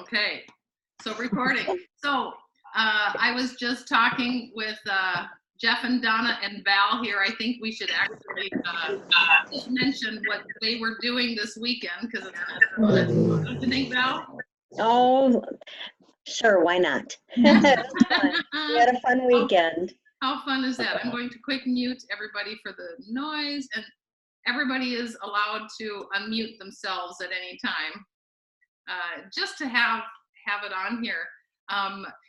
Okay, so recording. So I was just talking with Jeff and Donna and Val here. I think we should actually just mention what they were doing this weekend because it's kind of fun. Don't you think, Val? Oh, sure, why not? It was fun. We had a fun weekend. How fun is that? I'm going to quick mute everybody for the noise, and everybody is allowed to unmute themselves at any time. Just to have it on here.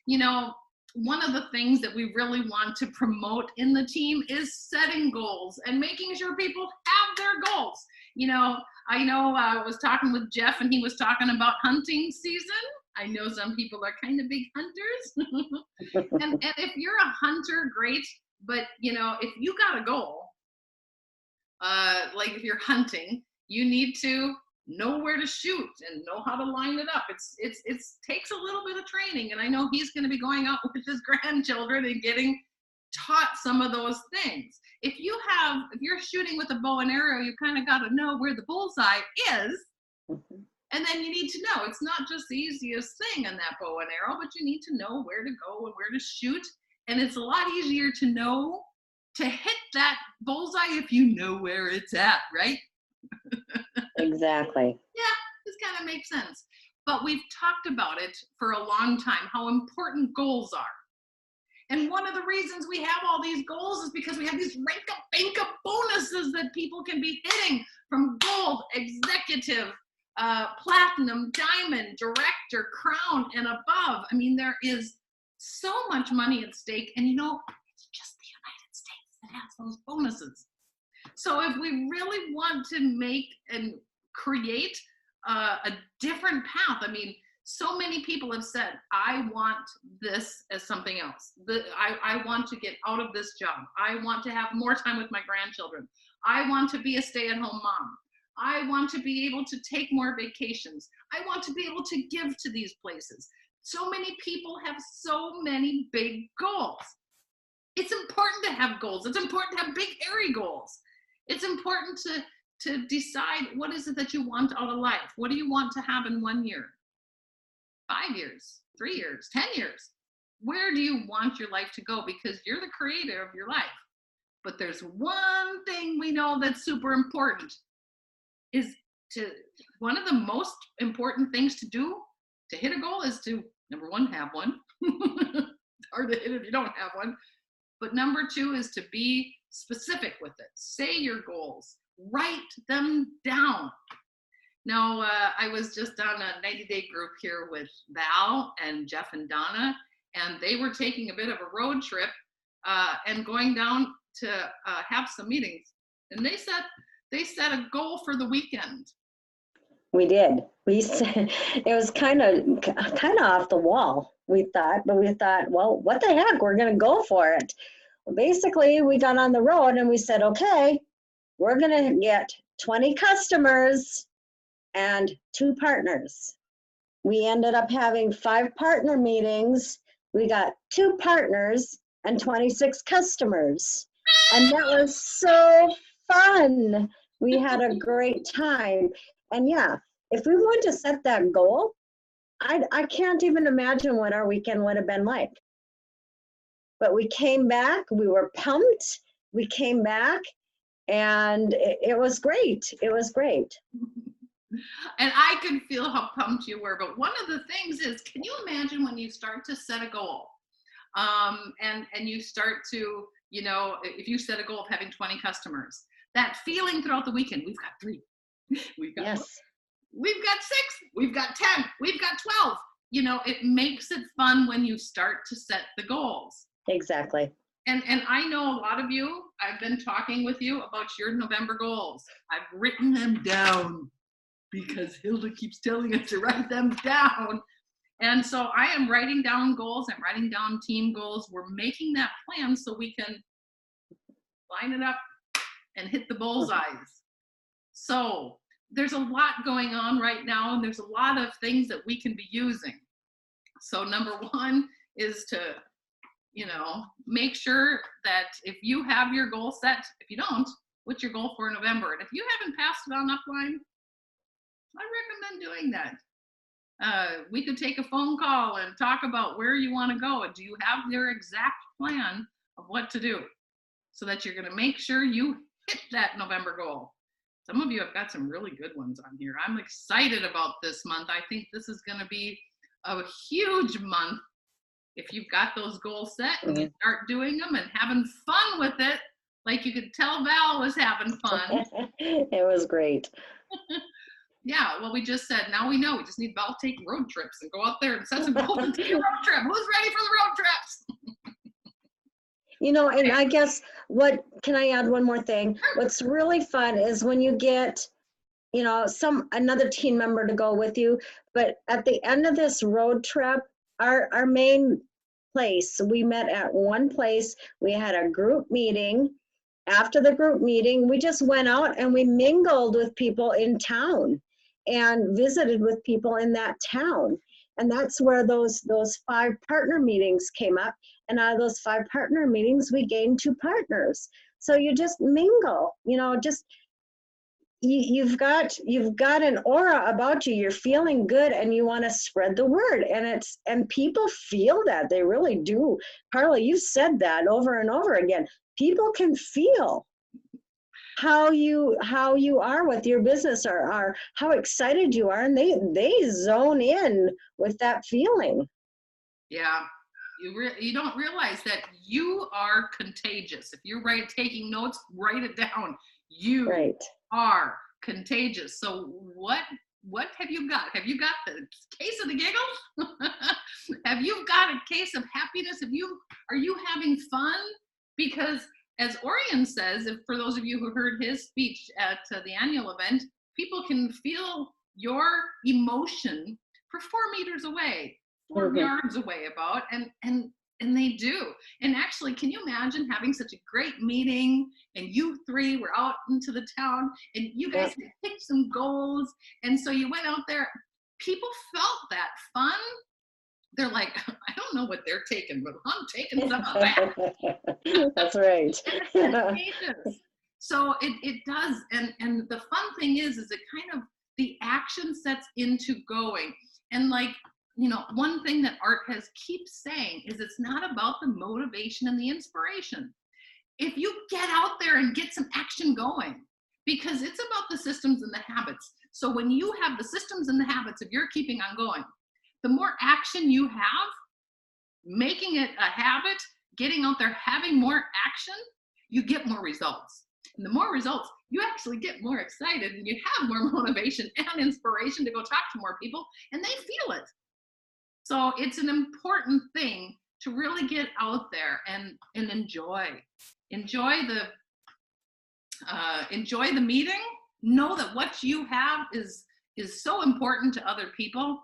You know, one of the things that we really want to promote in the team is setting goals and making sure people have their goals. You know, I was talking with Jeff and he was talking about hunting season. I know some people are kind of big hunters. and if you're a hunter, great. But, you know, if you got a goal, like if you're hunting, you need to know where to shoot and know how to line it up. It takes a little bit of training, and I know he's going to be going out with his grandchildren and getting taught some of those things. If you're shooting with a bow and arrow, you kind of got to know where the bullseye is, and then you need to know it's not just the easiest thing on that bow and arrow, but you need to know where to go and where to shoot, and it's a lot easier to know to hit that bullseye if you know where it's at, right? Exactly. Yeah, this kind of makes sense. But we've talked about it for a long time, how important goals are. And one of the reasons we have all these goals is because we have these rank-a-bank-a bonuses that people can be hitting from gold, executive, platinum, diamond, director, crown, and above. I mean, there is so much money at stake. And you know, it's just the United States that has those bonuses. So if we really want to make and create a different path, I mean, so many people have said, I want this as something else. I want to get out of this job. I want to have more time with my grandchildren. I want to be a stay-at-home mom. I want to be able to take more vacations. I want to be able to give to these places. So many people have so many big goals. It's important to have goals. It's important to have big, hairy goals. It's important to decide what is it that you want out of life. What do you want to have in 1 year, 5 years, 3 years, 10 years? Where do you want your life to go? Because you're the creator of your life. But there's one thing we know that's super important one of the most important things to do to hit a goal is to, number one, have one. It's hard to hit if you don't have one. But number two is to be specific with it. Say your goals. Write them down. Now, I was just on a 90-day group here with Val and Jeff and Donna, and they were taking a bit of a road trip and going down to have some meetings. And they set a goal for the weekend. We did. It was kind of off the wall, we thought, but we thought, well, what the heck, we're going to go for it. Well, basically, we got on the road and we said, okay, we're going to get 20 customers and 2 partners. We ended up having 5 partner meetings. We got 2 partners and 26 customers. And that was so fun. We had a great time. And yeah, if we wanted to set that goal, I can't even imagine what our weekend would have been like. But we came back, we were pumped, we came back, and it was great. It was great. And I could feel how pumped you were. But one of the things is, can you imagine when you start to set a goal and you start to, you know, if you set a goal of having 20 customers, that feeling throughout the weekend, we've got 3, we've got 4, we've got 6, we've got 10, we've got 12. You know, it makes it fun when you start to set the goals. Exactly. And I know a lot of you, I've been talking with you about your November goals. I've written them down because Hilda keeps telling us to write them down. And so I am writing down goals. I'm writing down team goals. We're making that plan so we can line it up and hit the bullseyes. So there's a lot going on right now, and there's a lot of things that we can be using. So number one is to, you know, make sure that if you have your goal set, if you don't, what's your goal for November? And if you haven't passed it on upline, I recommend doing that. we could take a phone call and talk about where you want to go. Do you have your exact plan of what to do so that you're going to make sure you hit that November goal? Some of you have got some really good ones on here. I'm excited about this month. I think this is going to be a huge month if you've got those goals set and you start doing them and having fun with it. Like you could tell Val was having fun. It was great. Yeah, well, we just said, now we know. We just need Val to take road trips and go out there and set some goals and take a road trip. Who's ready for the road trips? You know, and I guess can I add one more thing? What's really fun is when you get, you know, another team member to go with you. But at the end of this road trip, our main place, we met at one place. We had a group meeting. After the group meeting, we just went out and we mingled with people in town and visited with people in that town. And that's where those 5 partner meetings came up. And out of those 5 partner meetings, we gained 2 partners. So you just mingle, you know, just you've got an aura about you. You're feeling good and you want to spread the word. And people feel that. They really do. Carla, you've said that over and over again. People can feel how you are with your business or how excited you are, and they zone in with that feeling. Yeah, you don't realize that you are contagious. If you're taking notes, write it down. You are contagious. So what have you got? Have you got the case of the giggles? Have you got a case of happiness? Are you having fun? Because as Orion says, for those of you who heard his speech at the annual event, people can feel your emotion for 4 meters away, 4 yards away and they do. And actually, can you imagine having such a great meeting and you 3 were out into the town and you guys had picked some goals, and so you went out there, people felt that fun. They're like, I don't know what they're taking, but I'm taking some of that. That's right. So it does. And the fun thing is it kind of, the action sets into going. And like, you know, one thing that Art keeps saying is it's not about the motivation and the inspiration. If you get out there and get some action going, because it's about the systems and the habits. So when you have the systems and the habits of your keeping on going, the more action you have, making it a habit, getting out there, having more action, you get more results. And the more results, you actually get more excited and you have more motivation and inspiration to go talk to more people, and they feel it. So it's an important thing to really get out there and enjoy the meeting. Know that what you have is so important to other people.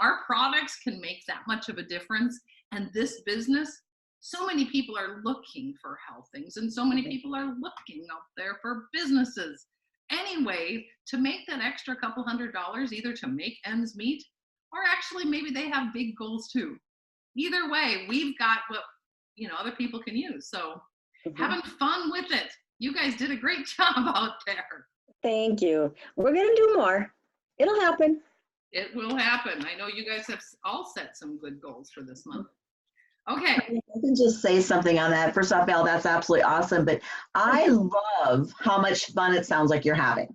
Our products can make that much of a difference. And this business, so many people are looking for health things, and so many people are looking out there for businesses. Anyway, to make that extra couple $100, either to make ends meet, or actually maybe they have big goals too. Either way, we've got what, you know, other people can use. So having fun with it. You guys did a great job out there. Thank you. We're going to do more. It'll happen. It will happen. I know you guys have all set some good goals for this month. Okay. I can just say something on that. First off, Val, that's absolutely awesome. But I love how much fun it sounds like you're having.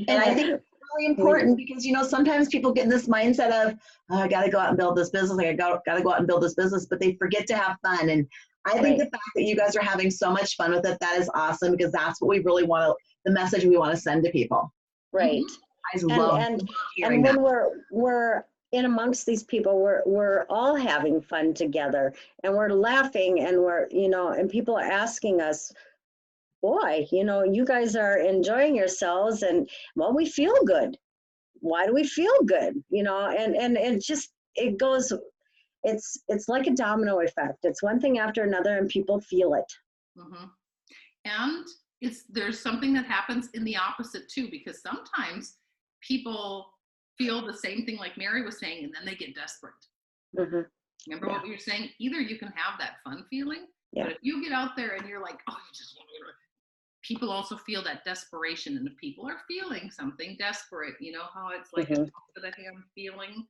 And I think it's really important because, you know, sometimes people get in this mindset of, oh, I got to go out and build this business. Like, I got to go out and build this business, but they forget to have fun. And I think the fact that you guys are having so much fun with it, that is awesome, because that's what we really want to, the message we want to send to people. Right. I love hearing when that. we're in amongst these people, we're all having fun together, and we're laughing, and we're, you know, and people are asking us, boy, you know, you guys are enjoying yourselves, and well, we feel good. Why do we feel good? You know, and it just, it goes, it's like a domino effect. It's one thing after another, and people feel it. And there's something that happens in the opposite too, because sometimes people feel the same thing like Mary was saying, and then they get desperate. Remember what we were saying? Either you can have that fun feeling, but if you get out there and you're like, oh, you just want to, people also feel that desperation. And if people are feeling something desperate, you know how it's like a that I am feeling.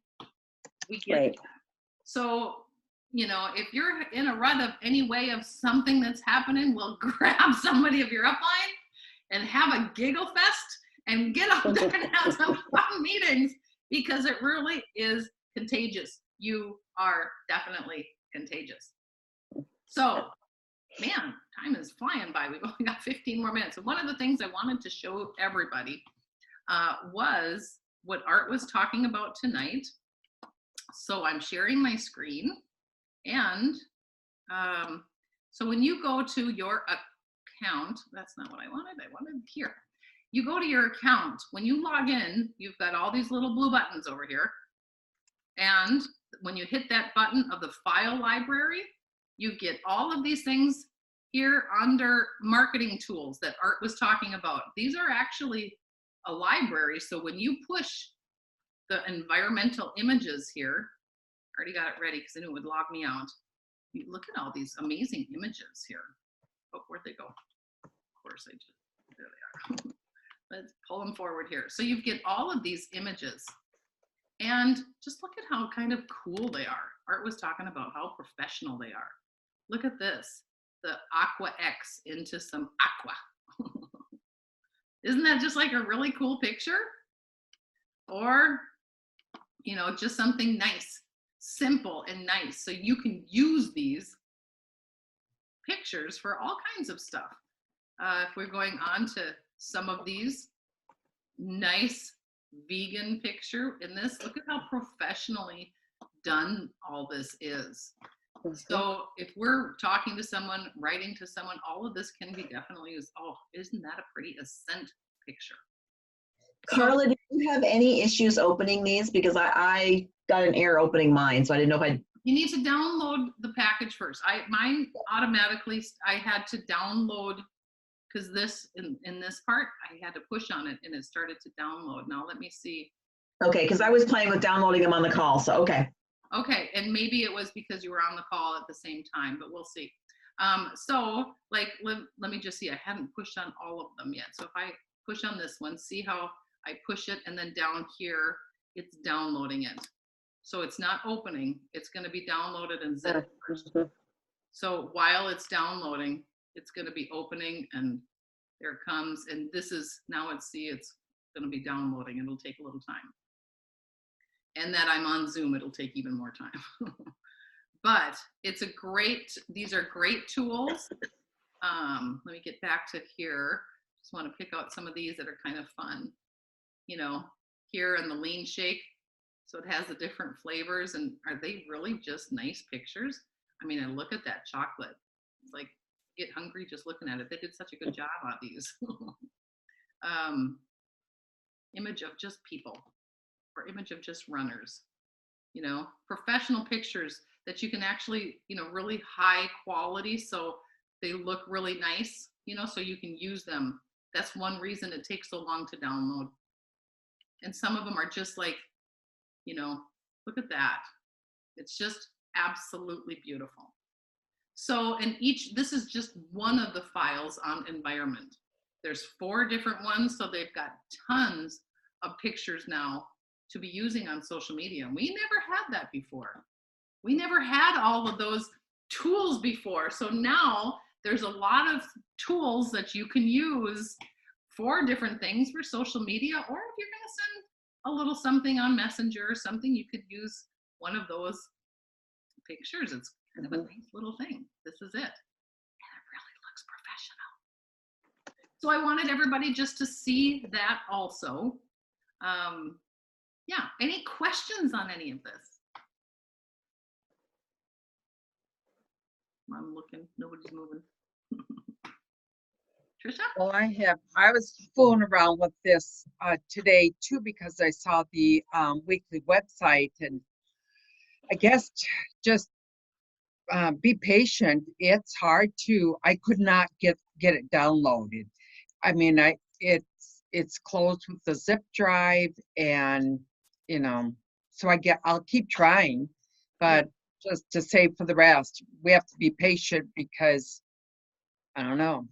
We get Right. that. So, you know, if you're in a rut of any way of something that's happening, well, grab somebody of your upline and have a giggle fest and get out there and have some fun meetings, because it really is contagious. You are definitely contagious. So, man, time is flying by. We've only got 15 more minutes. And one of the things I wanted to show everybody was what Art was talking about tonight. So I'm sharing my screen, and so when you go to your account, that's not what I wanted here. You go to your account. When you log in, you've got all these little blue buttons over here. And when you hit that button of the file library, you get all of these things here under marketing tools that Art was talking about. These are actually a library. So when you push the environmental images here, I already got it ready because I knew it would log me out. You look at all these amazing images here. Oh, where'd they go? Of course I just, there they are. Let's pull them forward here. So you get all of these images, and just look at how kind of cool they are. Art was talking about how professional they are. Look at this, the Aqua X into some aqua. Isn't that just like a really cool picture? Or, you know, just something nice, simple and nice. So you can use these pictures for all kinds of stuff. If we're going on to some of these, nice vegan picture in this, look at how professionally done all this is. So if we're talking to someone, writing to someone, all of this can be definitely used. Oh, isn't that a pretty Ascent picture? Carla, do you have any issues opening these? Because I got an error opening mine, so I didn't know if I. You need to download the package first. Mine automatically, I had to download, because this, in this part, I had to push on it and it started to download. Now let me see. Okay, because I was playing with downloading them on the call, so okay. Okay, and maybe it was because you were on the call at the same time, but we'll see. So like, let me just see, I haven't pushed on all of them yet. So if I push on this one, see how I push it, and then down here, it's downloading it. So it's not opening, it's gonna be downloaded and zipped first. So while it's downloading, it's gonna be opening, and there it comes. And this is, now it's gonna be downloading. It'll take a little time. And that I'm on Zoom, it'll take even more time. But it's these are great tools. Let me get back to here. Just want to pick out some of these that are kind of fun. You know, here in the lean shake, so it has the different flavors, and are they really just nice pictures? I mean, I look at that chocolate. It's like, get hungry just looking at it. They did such a good job on these. Image of just people, or image of just runners, you know, professional pictures that you can actually, you know, really high quality, so they look really nice, you know, so you can use them. That's one reason it takes so long to download. And some of them are just like, you know, look at that. It's just absolutely beautiful. So, and this is just one of the files on environment. There's 4 different ones, so they've got tons of pictures now to be using on social media. We never had that before. We never had all of those tools before. So now there's a lot of tools that you can use for different things for social media, or if you're going to send a little something on Messenger or something, you could use one of those pictures. It's kind of a nice little thing. This is it. And it really looks professional. So I wanted everybody just to see that also. Yeah, any questions on any of this? I'm looking, nobody's moving. Tricia? Well, I was fooling around with this today too, because I saw the weekly website, and I guess just be patient. It's hard I could not get it downloaded. I mean, it's closed with the zip drive, and you know, so I'll keep trying, but just to say for the rest, we have to be patient, because I don't know.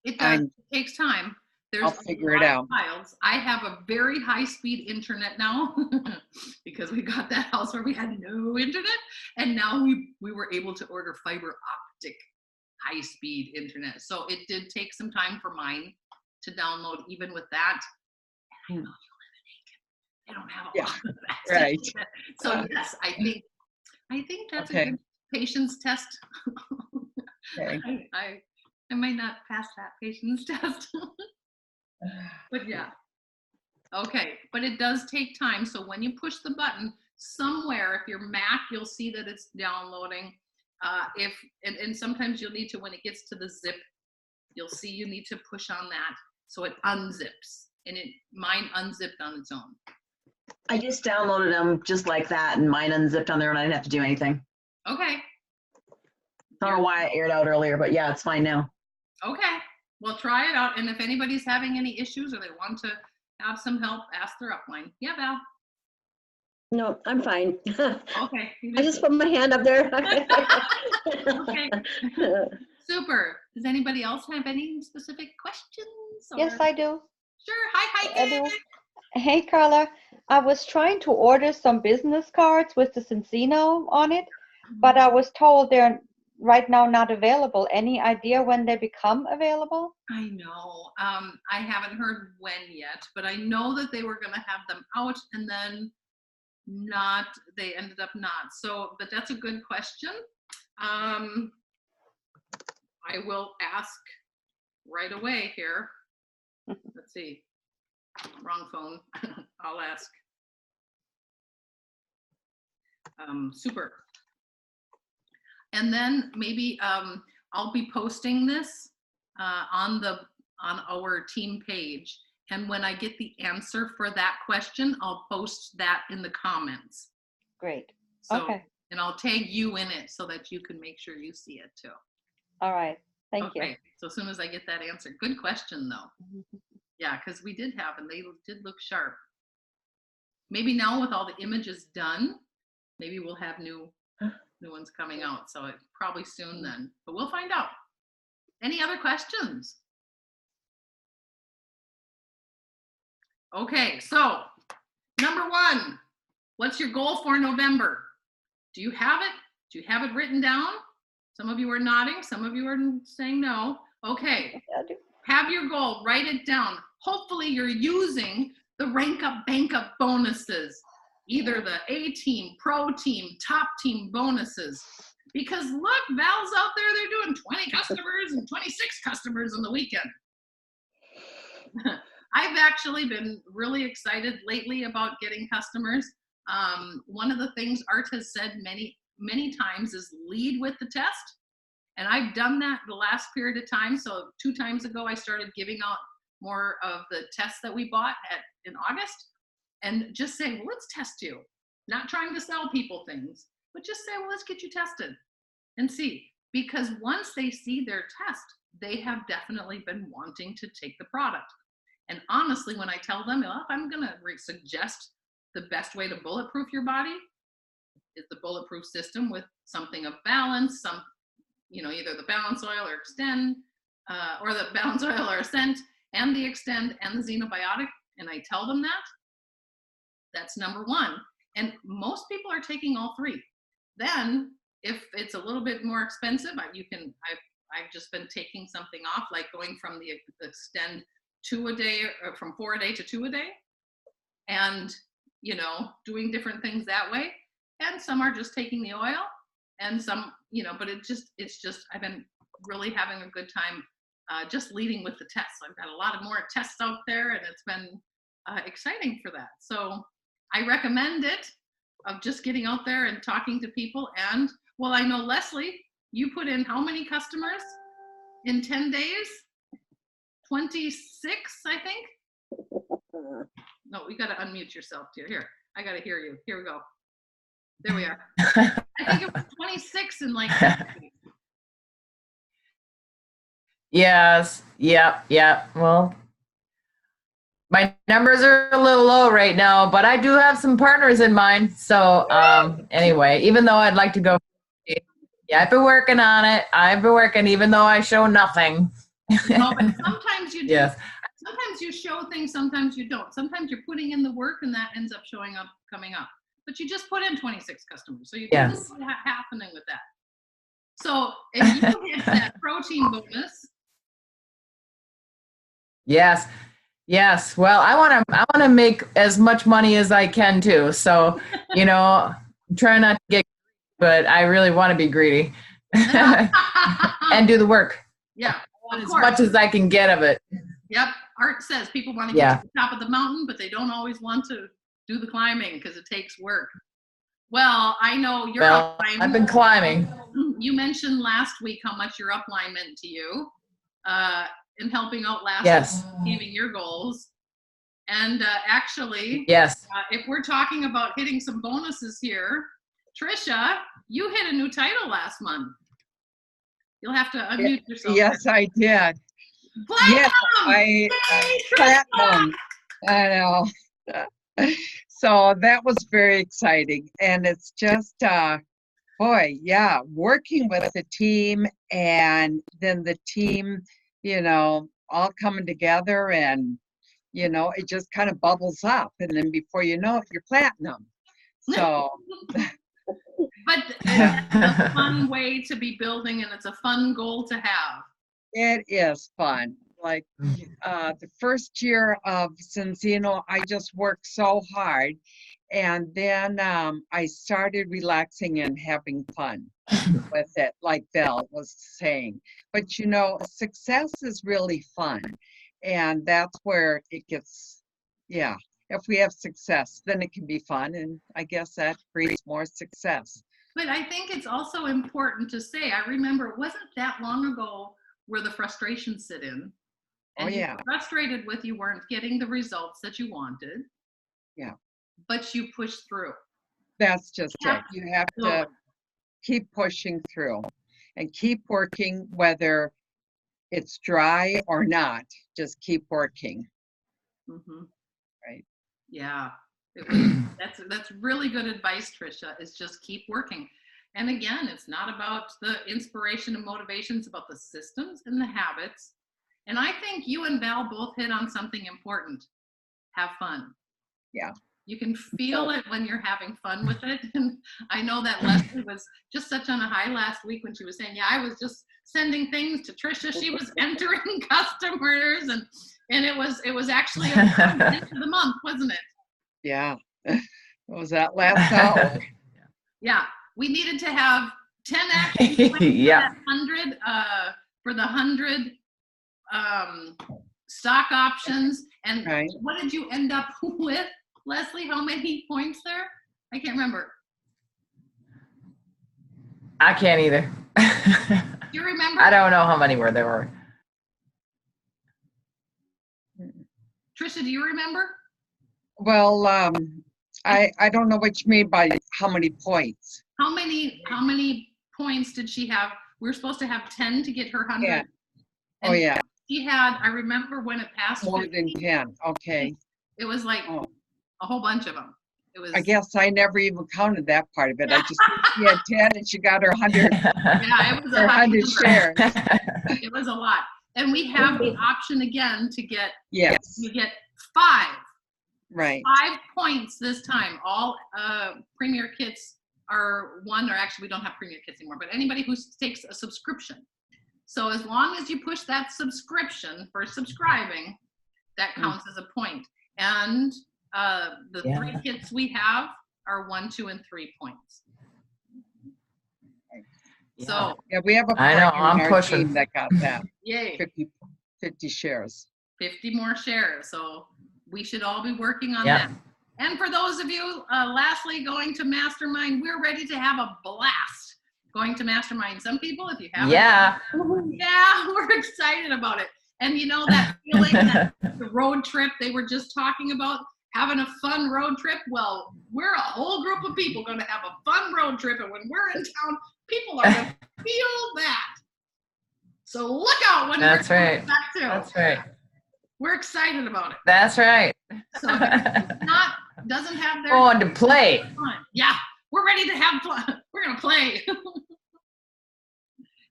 It does. It takes time. There's I'll figure it out. Files. I have a very high-speed internet now because we got that house where we had no internet, and now we were able to order fiber optic high-speed internet. So it did take some time for mine to download, even with that. And I know you live in Aiken. They don't have a lot of that. Right. So yes, I think that's Okay. a good patience test. Okay. I might not pass that patience test. But yeah. Okay, but it does take time. So when you push the button somewhere, if you're Mac, you'll see that it's downloading. And sometimes you'll need to, when it gets to the zip, you'll see you need to push on that so it unzips. And mine unzipped on its own. I just downloaded them just like that, and mine unzipped on there, and I didn't have to do anything. Okay. I don't know why I aired out earlier, but yeah, it's fine now. Okay. Well, try it out. And if anybody's having any issues or they want to have some help, ask their upline. Yeah, Val. No, I'm fine. Okay. I just put my hand up there. Okay. Super. Does anybody else have any specific questions? Yes, I do. Sure. Hi, I Kate. do. Hey, Carla. I was trying to order some business cards with the Cincino on it, but I was told they're right now not available. Any idea when they become available? I know. I haven't heard when yet, but I know that they were going to have them out and then they ended up not. So, but that's a good question. I will ask right away here. Let's see. Wrong phone. I'll ask. Super. And then maybe I'll be posting this on our team page. And when I get the answer for that question, I'll post that in the comments. Great. So, Okay. And I'll tag you in it so that you can make sure you see it too. All right. Thank you. Okay. So as soon as I get that answer, good question though. Yeah, because we did have, and they did look sharp. Maybe now with all the images done, maybe we'll have new ones coming out. So probably soon then, but we'll find out. Any other questions? Okay, so number 1, what's your goal for November? Do you have it? Do you have it written down? Some of you are nodding, some of you are saying no. Okay, have your goal, write it down. Hopefully you're using the rank up, bank up bonuses, either the A team, pro team, top team bonuses. Because look, Val's out there, they're doing 20 customers and 26 customers on the weekend. I've actually been really excited lately about getting customers. One of the things Art has said many, many times is lead with the test. And I've done that the last period of time. So 2 times ago, I started giving out more of the tests that we bought in August, and just saying, well, let's test you. Not trying to sell people things, but just say, well, let's get you tested and see. Because once they see their test, they have definitely been wanting to take the product. And honestly, when I tell them, well, if I'm going to suggest the best way to bulletproof your body is the bulletproof system with something of balance, either the balance oil or extend, or the balance oil or ascent, and the extend and the xenobiotic, and I tell them that, that's number 1. And most people are taking all 3. Then, if it's a little bit more expensive, I've just been taking something off, like going from the extend 2 a day, or from 4 a day to 2 a day, and doing different things that way. And some are just taking the oil, and some, but it's just I've been really having a good time just leading with the tests. I've got a lot of more tests out there, and it's been exciting for that. So I recommend it, of just getting out there and talking to people. And well, I know Leslie, you put in how many customers in 10 days? 26, I think. No, we got to unmute yourself, dear. Here, I got to hear you. Here we go. There we are. I think it was 26 in like 10 days. Yes. Yep. Well, my numbers are a little low right now, but I do have some partners in mind. So anyway, even though I'd like to go, yeah, I've been working on it. I've been working, even though I show nothing. No, but sometimes you do. Yes. Sometimes you show things, sometimes you don't. Sometimes you're putting in the work and that ends up coming up. But you just put in 26 customers. So you can see what's happening with that. So if you hit that protein bonus. Yes. Yes. Well, I want to make as much money as I can too. So, try not to get, but I really want to be greedy and do the work. Yeah. As much as I can get of it. Yep. Art says people want to get to the top of the mountain, but they don't always want to do the climbing because it takes work. Well, I know you're upline. I've been climbing. You mentioned last week how much your upline meant to you in helping out last week, achieving your goals. And actually, if we're talking about hitting some bonuses here, Tricia, you hit a new title last month. You'll have to unmute yourself. Yes, I did. Platinum! Yes, platinum. I know. So that was very exciting. And it's just, working with the team and then the team, all coming together and, it just kind of bubbles up. And then before you know it, you're platinum. So. But it's a fun way to be building and it's a fun goal to have. It is fun. Like the first year of Cincino, I just worked so hard. And then I started relaxing and having fun with it, like Belle was saying. But success is really fun. And that's where it gets, if we have success, then it can be fun. And I guess that breeds more success. But I think it's also important to say, I remember it wasn't that long ago where the frustrations sit in. And you were frustrated with you weren't getting the results that you wanted. Yeah. But you pushed through. That's just it. You have to keep pushing through and keep working, whether it's dry or not. Just keep working. Mm-hmm. Right. Yeah. That's really good advice, Tricia, is just keep working. And again, it's not about the inspiration and motivation, it's about the systems and the habits. And I think you and Val both hit on something important. Have fun. Yeah. You can feel it when you're having fun with it. And I know that Leslie was just such on a high last week when she was saying, I was just sending things to Tricia. She was entering customers and it was actually a end of the month, wasn't it? Yeah. What was that last hour? Yeah. We needed to have 10 actions for that 100 for the 100 stock options. And what did you end up with, Leslie? How many points there? I can't remember. I can't either. Do you remember? I don't know how many there were. Tricia, do you remember? Well, I don't know what you mean by how many points. How many points did she have? We were supposed to have 10 to get her 100. Yeah. And she had, I remember when it passed more 50, than 10. Okay. It was like a whole bunch of them. It was. I guess I never even counted that part of it. I just she had 10 and she got her 100. Yeah, it was 100 shares. It was a lot. And we have the option again to get. Yes. You get 5. Right. 5 points this time. All Premier Kits are one, or actually we don't have Premier Kits anymore, but anybody who takes a subscription. So as long as you push that subscription for subscribing, that counts as a point. And the 3 kits we have are 1, 2, and 3 points. So we have a partner in our team that got that. Yay. 50 shares. 50 more shares. So we should all be working on that. And for those of you, lastly, going to Mastermind, we're ready to have a blast going to Mastermind. Some people, if you haven't, we're excited about it. And that feeling, that the road trip they were just talking about, having a fun road trip. Well, we're a whole group of people going to have a fun road trip. And when we're in town, people are going to feel that. So look out when we're back too. That's right. We're excited about it. That's right. So if it's doesn't have their going to play. Fun. Yeah, we're ready to have fun. We're gonna play.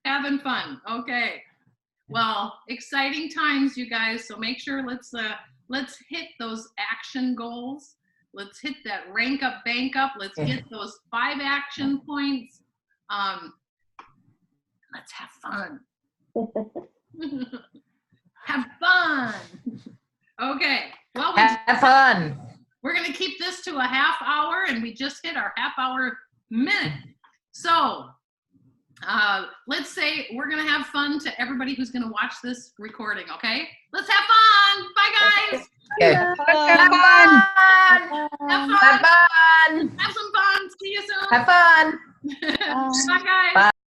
Having fun. Okay. Well, exciting times, you guys. So make sure let's hit those action goals. Let's hit that rank up, bank up. Let's get those 5 action points. Let's have fun. Have fun. Okay. Well, Have fun. we're going to keep this to a half hour, and we just hit our half hour minute. So let's say we're going to have fun to everybody who's going to watch this recording, okay? Let's have fun. Bye, guys. Okay. Have Have fun. fun. Have fun. Have fun. Have some fun. See you soon. Have fun.